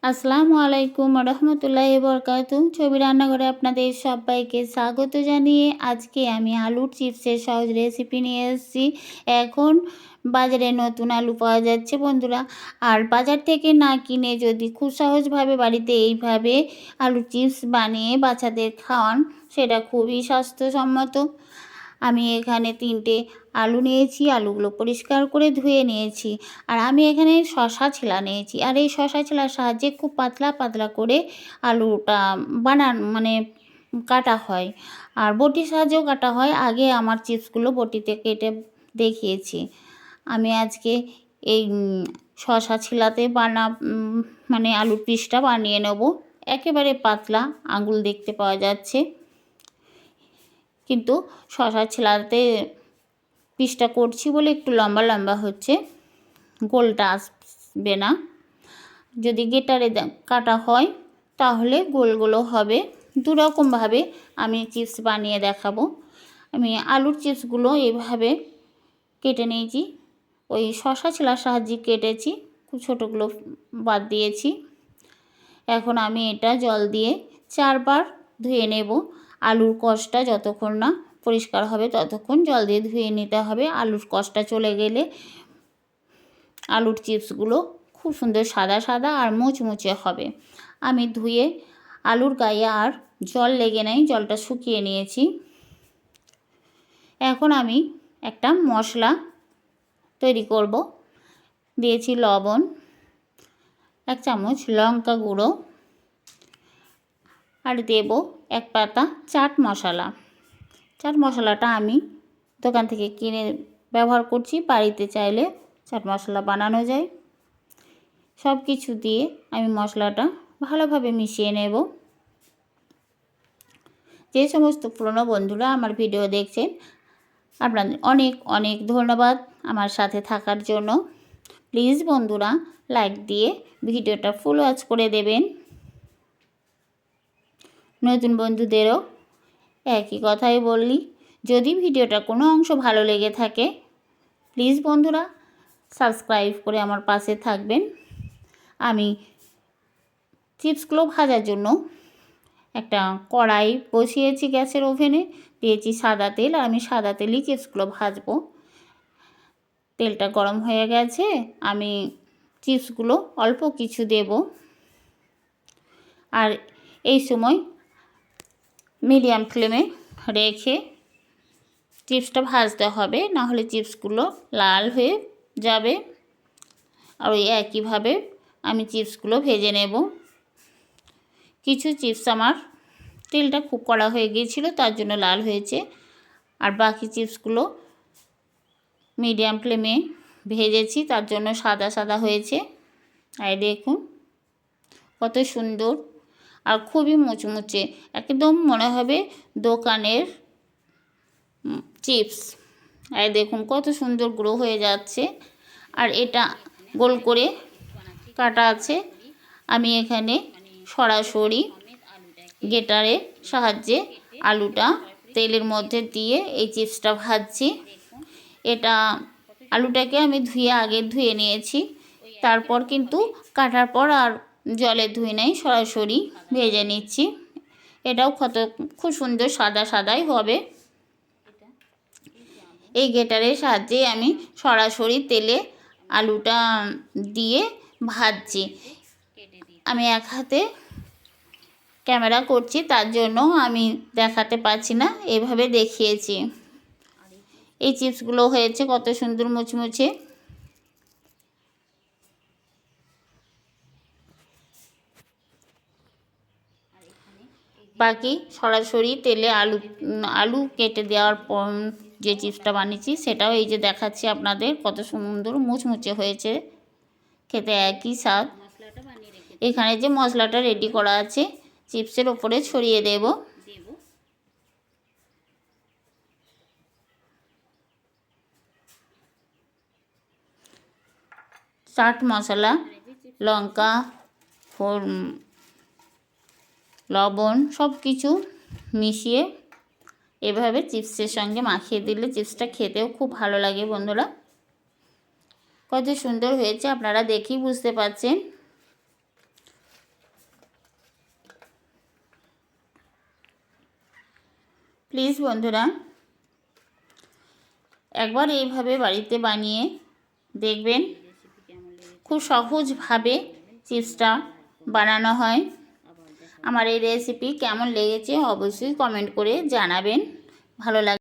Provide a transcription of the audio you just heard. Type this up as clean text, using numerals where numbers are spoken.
আসসালামু আলাইকুম রহমতুল্লাহি বরকাতু। ছবি রান্নাঘরে আপনাদের সবাইকে স্বাগত জানিয়ে আজকে আমি আলুর চিপসের সহজ রেসিপি নিয়ে এসেছি। এখন বাজারে নতুন আলু পাওয়া যাচ্ছে বন্ধুরা, আর বাজার থেকে না কিনে যদি খুব সহজভাবে বাড়িতে এইভাবে আলুর চিপস বানিয়ে বাচ্চাদের খাওয়ান, সেটা খুবই স্বাস্থ্যসম্মত। আমি এখানে 3টে আলু নিয়েছি, আলুগুলো পরিষ্কার করে ধুয়ে নিয়েছি। আর আমি এখানে শসা ছিলা নিয়েছি, আর এই শসা ছিলার সাহায্যে খুব পাতলা পাতলা করে আলুটা কাটা হয়, আর বটির সাহায্যেও কাটা হয়। আগে আমার চিপসগুলো বটিতে কেটে দেখিয়েছি। আমি আজকে এই শসা ছিলাতে আলুর পিসটা বানিয়ে নেব। একেবারে পাতলা, আঙুল দেখতে পাওয়া যাচ্ছে, কিন্তু শসা ছিলাতে পিসটা করছি বলে একটু লম্বা লম্বা হচ্ছে, গোলটা আসবে না। যদি গেটারে কাটা হয় তাহলে গোলগুলো হবে। দুরকমভাবে আমি চিপস বানিয়ে দেখাবো। আমি আলুর চিপসগুলো এইভাবে কেটে নিয়েছি, ওই শসা ছিলার সাহায্যে কেটেছি, খুব ছোটোগুলো বাদ দিয়েছি। এখন আমি এটা জল দিয়ে 4বার ধুয়ে নেব। আলুর কষটা যতক্ষণ না পরিষ্কার হবে ততক্ষণ জল দিয়ে ধুয়ে নিতে হবে। আলুর কষটা চলে গেলে আলুর চিপসগুলো খুব সুন্দর সাদা সাদা আর মুচমুচে হবে। আমি ধুয়ে আলুর গায়ে আর জল লেগে নেই, জলটা শুকিয়ে নিয়েছি। এখন আমি একটা মশলা তৈরি করব। দিয়েছি লবণ, 1 চামচ লঙ্কা গুঁড়ো, আর দেব 1 পাতা চাট মশলা। চাট মশলাটা আমি দোকান থেকে কিনে ব্যবহার করছি, বাড়িতে চাইলে চাট মশলা বানানো যায়। সব কিছু দিয়ে আমি মশলাটা ভালোভাবে মিশিয়ে নেব। যে সমস্ত পুরনো বন্ধুরা আমার ভিডিও দেখছেন, আপনাদের অনেক অনেক ধন্যবাদ আমার সাথে থাকার জন্য। প্লিজ বন্ধুরা লাইক দিয়ে ভিডিওটা ফুল ওয়াচ করে দেবেন। নতুন বন্ধুদেরও একই কথাই বললি, যদি ভিডিওটা কোনো অংশ ভালো লেগে থাকে প্লিজ বন্ধুরা সাবস্ক্রাইব করে আমার পাশে থাকবেন। আমি চিপসগুলো ভাজার জন্য একটা কড়াই বসিয়েছি গ্যাসের ওভেনে, দিয়েছি সাদা তেল, আর আমি সাদা তেলেই চিপসগুলো ভাজবো। তেলটা গরম হয়ে গেছে, আমি চিপসগুলো অল্প কিছু দেব, আর এই সময় মিডিয়াম ফ্লেমে রেখে চিপসটা ভাজতে হবে, না হলে চিপসগুলো লাল হয়ে যাবে। আর ওই একইভাবে আমি চিপসগুলো ভেজে নেব। কিছু চিপস আমার তেলটা খুব কড়া হয়ে গিয়েছিলো, তার জন্য লাল হয়েছে, আর বাকি চিপসগুলো মিডিয়াম ফ্লেমে ভেজেছি, তার জন্য সাদা সাদা হয়েছে। আর দেখুন কত সুন্দর আর খুবই মুচমুচে, একদম মনে হবে দোকানের চিপস। আর দেখুন কত সুন্দর গ্রো হয়ে যাচ্ছে। আর এটা গোল করে কাটা আছে। আমি এখানে সরাসরি গেটারের সাহায্যে আলুটা তেলের মধ্যে দিয়ে এই চিপসটা ভাজছি। এটা আলুটাকে আমি আগে ধুয়ে নিয়েছি, তারপর কিন্তু কাটার পর আর জলে ধুয়ে নেই, সরাসরি ভেজে নিচ্ছি। এটাও খুব সুন্দর সাদা সাদাই হবে। এই গেটারের সাহায্যে আমি সরাসরি তেলে আলুটা দিয়ে ভাজছি। আমি এক হাতে ক্যামেরা করছি, তার জন্য আমি দেখাতে পারছি না, এভাবে দেখিয়েছি। এই চিপসগুলো হয়েছে কত সুন্দর মুচমুচে। বাকি সরাসরি তেলে আলু কেটে দেওয়ার পর যে চিপসটা বানিয়েছি সেটাও এই যে দেখাচ্ছি আপনাদের, কত সুন্দর মুচমুচে হয়েছে, খেতে একই স্বাদ। এখানে যে মশলাটা রেডি করা আছে চিপসের ওপরে ছড়িয়ে দেব। চাট মশলা, লঙ্কা, লবণ সব কিছু মিশিয়ে এভাবে চিপসের সঙ্গে মাখিয়ে দিলে চিপসটা খেতেও খুব ভালো লাগে বন্ধুরা। কত সুন্দর হয়েছে আপনারা দেখেই বুঝতে পারছেন। প্লিজ বন্ধুরা একবার এইভাবে বাড়িতে বানিয়ে দেখবেন, খুব সহজভাবে চিপসটা বানানো হয়। আমার এই রেসিপি কেমন লেগেছে অবশ্যই কমেন্ট করে জানাবেন। ভালো লাগে